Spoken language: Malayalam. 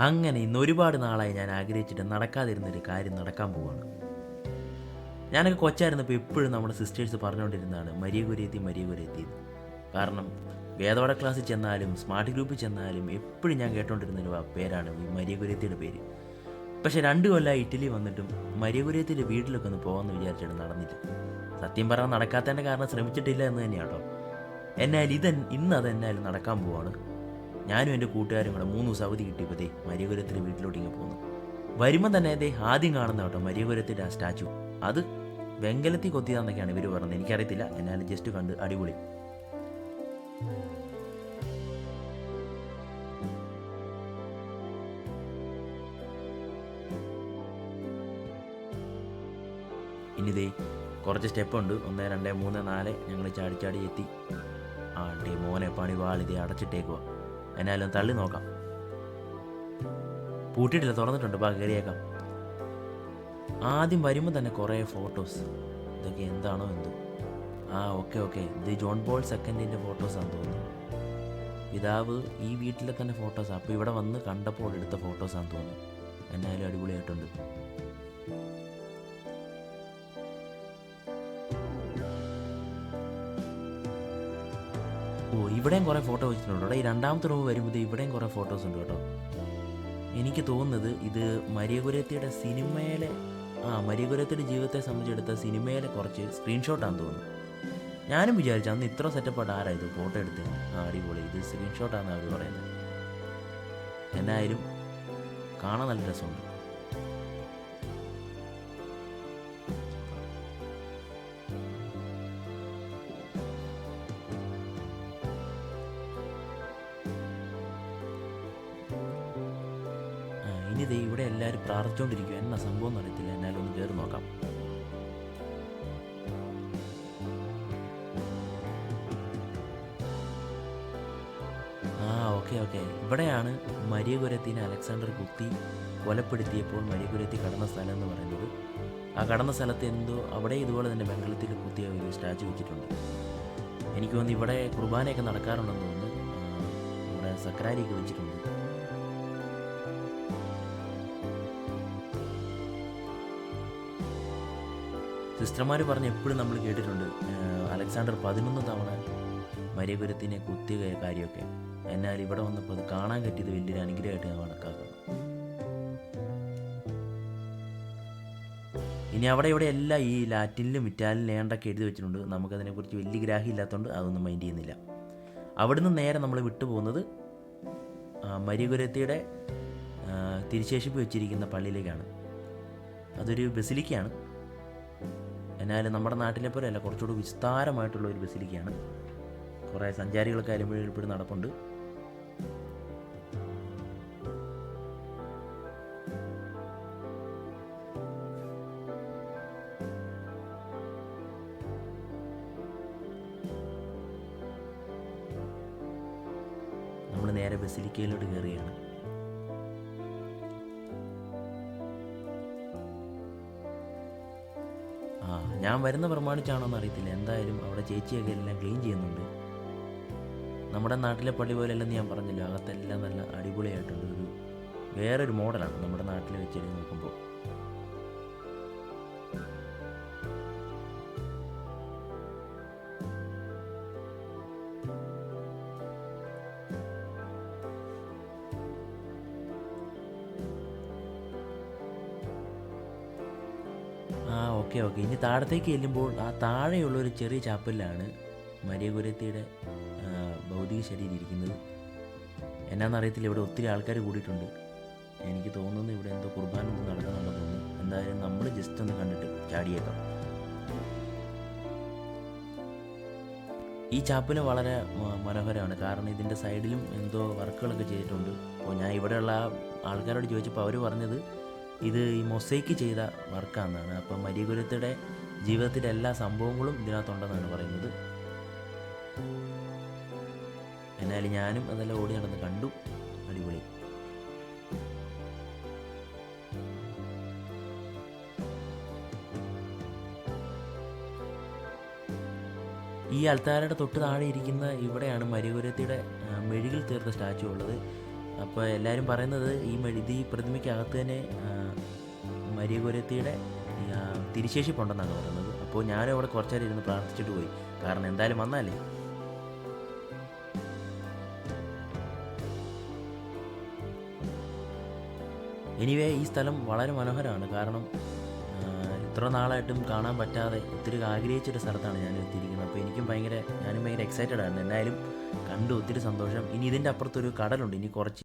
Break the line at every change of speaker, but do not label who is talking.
അങ്ങനെ ഇന്ന് ഒരുപാട് നാളായി ഞാൻ ആഗ്രഹിച്ചിട്ട് നടക്കാതിരുന്നൊരു കാര്യം നടക്കാൻ പോവുകയാണ്. ഞാനൊക്കെ കൊച്ചായിരുന്നപ്പോൾ എപ്പോഴും നമ്മുടെ സിസ്റ്റേഴ്സ് പറഞ്ഞുകൊണ്ടിരുന്നതാണ് മരിയ കുര്യത്തി മരിയ കുര്യത്തി. കാരണം വേദപാഠ ക്ലാസ്സിൽ ചെന്നാലും സ്മാർട്ട് ഗ്രൂപ്പിൽ ചെന്നാലും എപ്പോഴും ഞാൻ കേട്ടോണ്ടിരുന്നൊരു പേരാണ് ഈ മരിയ കുര്യത്തിയുടെ പേര്. പക്ഷേ 2 കൊല്ലമായി ഇറ്റലി വന്നിട്ടും മരിയ കുര്യത്തിൻ്റെ വീട്ടിലൊക്കെ ഒന്ന് പോകാമെന്ന് വിചാരിച്ചിട്ട് നടന്നില്ല. സത്യം പറഞ്ഞാൽ നടക്കാത്തതിൻ്റെ കാരണം ശ്രമിച്ചിട്ടില്ല എന്ന് തന്നെയാണ് കേട്ടോ. എന്നാൽ ഇന്ന് അത് എന്നാലും നടക്കാൻ പോവാണ്. ഞാനും എൻ്റെ കൂട്ടുകാരും കൂടെ 3 ദിവസം അവധി കിട്ടിയപ്പോൾ മരിയപുരത്തിൻ്റെ വീട്ടിലോട്ട് ഇങ്ങനെ പോകുന്നു. വരുമ്പോൾ തന്നെ ആദ്യം കാണുന്ന കേട്ടോ മരിയപുരത്തിൻ്റെ ആ സ്റ്റാച്ചു. അത് വെങ്കലത്തിൽ കൊത്തിയതാന്നൊക്കെയാണ് ഇവർ പറഞ്ഞത്, എനിക്കറിയത്തില്ല. എന്നാലും ജസ്റ്റ് കണ്ട് അടിപൊളി. ഇനി കുറച്ച് സ്റ്റെപ്പുണ്ട്, 1 2 3 4. ഞങ്ങൾ ചാടി എത്തി. മോനെ പണി വാളിതേ അടച്ചിട്ടേക്കുക. എന്നാലും തള്ളി നോക്കാം. പൂട്ടിയിട്ടില്ല, തുറന്നിട്ടുണ്ട്. കയറിയേക്കാം. ആദ്യം വരുമ്പോൾ തന്നെ കുറേ ഫോട്ടോസ്. ഇതൊക്കെ എന്താണോ എന്തോ. ഓക്കെ ഇത് ജോൺ പോൾ സെക്കൻഡിൻ്റെ ഫോട്ടോസാണെന്ന് തോന്നുന്നു. പിതാവ് ഈ വീട്ടിലെ തന്നെ ഫോട്ടോസ്. അപ്പോൾ ഇവിടെ വന്ന് കണ്ടപ്പോൾ എടുത്ത ഫോട്ടോസാണെന്ന് തോന്നുന്നു. എന്നാലും അടിപൊളിയായിട്ടുണ്ട്. ഇവിടെയും കുറേ ഫോട്ടോ വെച്ചിട്ടുണ്ട് കേട്ടോ. ഈ 2ാമത്തെ റൂം വരുമ്പോൾ ഇവിടെയും കുറേ ഫോട്ടോസ് ഉണ്ട് കേട്ടോ. എനിക്ക് തോന്നുന്നത് ഇത് മരിയ കുര്യത്തിയുടെ സിനിമയിലെ മരിയ കുര്യത്തിയുടെ ജീവിതത്തെ സംബന്ധിച്ചെടുത്ത സിനിമയിലെ കുറച്ച് സ്ക്രീൻഷോട്ടാണെന്ന് തോന്നുന്നു. ഞാനും വിചാരിച്ചു അന്ന് ഇത്ര സെറ്റപ്പായിട്ട് ആരാ ഇത് ഫോട്ടോ എടുത്തത്. അടിപൊളി, ഇത് സ്ക്രീൻഷോട്ടാണെന്ന് അവർ പറയുന്നത്. എന്നായാലും കാണാൻ നല്ല രസമുണ്ട്. ഇനി ഇവിടെ എല്ലാവരും പ്രാർത്ഥിച്ചുകൊണ്ടിരിക്കും. എന്നാ സംഭവം അറിയത്തില്ല. എന്നാലും ഒന്ന് കയറി നോക്കാം. ഓക്കെ ഇവിടെയാണ് മരിയ കുര്യത്തിനെ അലക്സാണ്ടർ കുത്തി കൊലപ്പെടുത്തിയപ്പോൾ മരിയ കുര്യത്തി കടന്ന സ്ഥലം എന്ന് പറയുന്നത്. ആ കടന്ന സ്ഥലത്ത് എന്തോ അവിടെ ഇതുപോലെ തന്നെ വെങ്കലത്തിൽ കുത്തിയ ഒരു സ്റ്റാച്ചു വെച്ചിട്ടുണ്ട്. എനിക്ക് തോന്നുന്നു ഇവിടെ കുർബാനയൊക്കെ നടക്കാറുണ്ടെന്ന് തോന്നുന്നു. ഇവിടെ സക്രാരിയൊക്കെ വെച്ചിട്ടുണ്ട്. സിസ്റ്റർമാർ പറഞ്ഞ് എപ്പോഴും നമ്മൾ കേട്ടിട്ടുണ്ട് അലക്സാണ്ടർ 11 തവണ മരിയ കുര്യത്തിനെ കുത്തിയ കാര്യമൊക്കെ. എന്നാൽ ഇവിടെ വന്നപ്പോൾ അത് കാണാൻ പറ്റിയത് വലിയൊരു അനുഗ്രഹമായിട്ട് ഞാൻ കണക്കാക്കുന്നു. ഇനി ഇവിടെ എല്ലാം ഈ ലാറ്റിനിലും ഇറ്റാലിയനിലും ഏണ്ടൊക്കെ എഴുതി വെച്ചിട്ടുണ്ട്. നമുക്കതിനെക്കുറിച്ച് വലിയ ഗ്രാഹ്യം ഇല്ലാത്തതുകൊണ്ട് അതൊന്നും മൈൻഡ് ചെയ്യുന്നില്ല. അവിടുന്ന് നേരെ നമ്മൾ വിട്ടുപോകുന്നത് മരിയ കുര്യത്തിയുടെ തിരുശേഷിപ്പ് വെച്ചിരിക്കുന്ന പള്ളിയിലേക്കാണ്. അതൊരു ബസിലിക്കയാണ്. എന്നാലും നമ്മുടെ നാട്ടിലെ പോലെ അല്ല, കുറച്ചുകൂടി വിസ്താരമായിട്ടുള്ള ഒരു ബസിലിക്കയാണ്. കുറേ സഞ്ചാരികളൊക്കെ അരുമ്പഴും നടപ്പുണ്ട്. നമ്മൾ നേരെ ബസിലിക്കയിലോട്ട് കയറുകയാണ്. ഞാൻ വരുന്ന പ്രമാണിച്ചാണോ എന്ന് അറിയത്തില്ല. എന്തായാലും അവിടെ ചേച്ചിയൊക്കെ എല്ലാം ക്ലീൻ ചെയ്യുന്നുണ്ട്. നമ്മുടെ നാട്ടിലെ പള്ളി പോലെയല്ലെന്ന് ഞാൻ പറഞ്ഞില്ല. അകത്തെല്ലാം നല്ല അടിപൊളിയായിട്ടുണ്ട്. വേറൊരു മോഡലാണ് നമ്മുടെ നാട്ടിൽ വെച്ചിട്ട് നോക്കുമ്പോൾ. ഓക്കെ ഇനി താഴത്തേക്ക് ചെല്ലുമ്പോൾ ആ താഴെയുള്ളൊരു ചെറിയ ചാപ്പലിലാണ് മരിയ കുര്യത്തിയുടെ ഭൗതിക ശരീരം ഇരിക്കുന്നത്. എന്നാന്നറിയത്തില്ല. ഇവിടെ ഒത്തിരി ആൾക്കാർ കൂടിയിട്ടുണ്ട്. എനിക്ക് തോന്നുന്നു ഇവിടെ എന്തോ കുർബാന ഒന്നും നടക്കുന്നുണ്ടെന്ന് തോന്നുന്നു. എന്തായാലും നമ്മൾ ജസ്റ്റ് ഒന്ന് കണ്ടിട്ട് ചാടിയേക്കാം. ഈ ചാപ്പല് വളരെ മനോഹരമാണ്. കാരണം ഇതിൻ്റെ സൈഡിലും എന്തോ വർക്കുകളൊക്കെ ചെയ്തിട്ടുണ്ട്. അപ്പോൾ ഞാൻ ഇവിടെയുള്ള ആൾക്കാരോട് ചോദിച്ചപ്പോൾ അവർ പറഞ്ഞത് ഇത് ഈ മൊസൈക്ക് ചെയ്ത വർക്കാണെന്നാണ്. അപ്പം മരിയ കുര്യത്തിയുടെ ജീവിതത്തിൻ്റെ എല്ലാ സംഭവങ്ങളും ഇതിനകത്തുണ്ടെന്നാണ് പറയുന്നത്. എന്നാലും ഞാനും അതെല്ലാം ഓടി നടന്ന് കണ്ടു. അടിപൊളി. ഈ അൽത്താരയുടെ തൊട്ട് താഴെ ഇരിക്കുന്ന ഇവിടെയാണ് മരിയ കുര്യത്തിയുടെ മെഴുകിൽ തീർത്ത സ്റ്റാച്ചു ഉള്ളത്. അപ്പോൾ എല്ലാവരും പറയുന്നത് ഈ പ്രതിമയ്ക്കകത്ത് തന്നെ മരിയ ഗുരുത്തിയുടെ തിരിശേഷിപ്പുണ്ടെന്നാണ് പറയുന്നത്. അപ്പോൾ ഞാനും അവിടെ കുറച്ച് നേരം ഇരുന്ന് പ്രാർത്ഥിച്ചിട്ട് പോയി, കാരണം എന്തായാലും വന്നാലേ. എനിവേ ഈ സ്ഥലം വളരെ മനോഹരമാണ്, കാരണം ഇത്ര നാളായിട്ടും കാണാൻ പറ്റാതെ ഒത്തിരി ആഗ്രഹിച്ചൊരു സ്ഥലത്താണ് ഞാൻ എത്തിയിരിക്കുന്നത്. അപ്പോൾ ഞാനും ഭയങ്കര എക്സൈറ്റഡ് ആണ്. എന്തായാലും കണ്ടു, ഒത്തിരി സന്തോഷം. ഇനി ഇതിൻ്റെ അപ്പുറത്തൊരു കടലുണ്ട്, ഇനി കുറച്ച്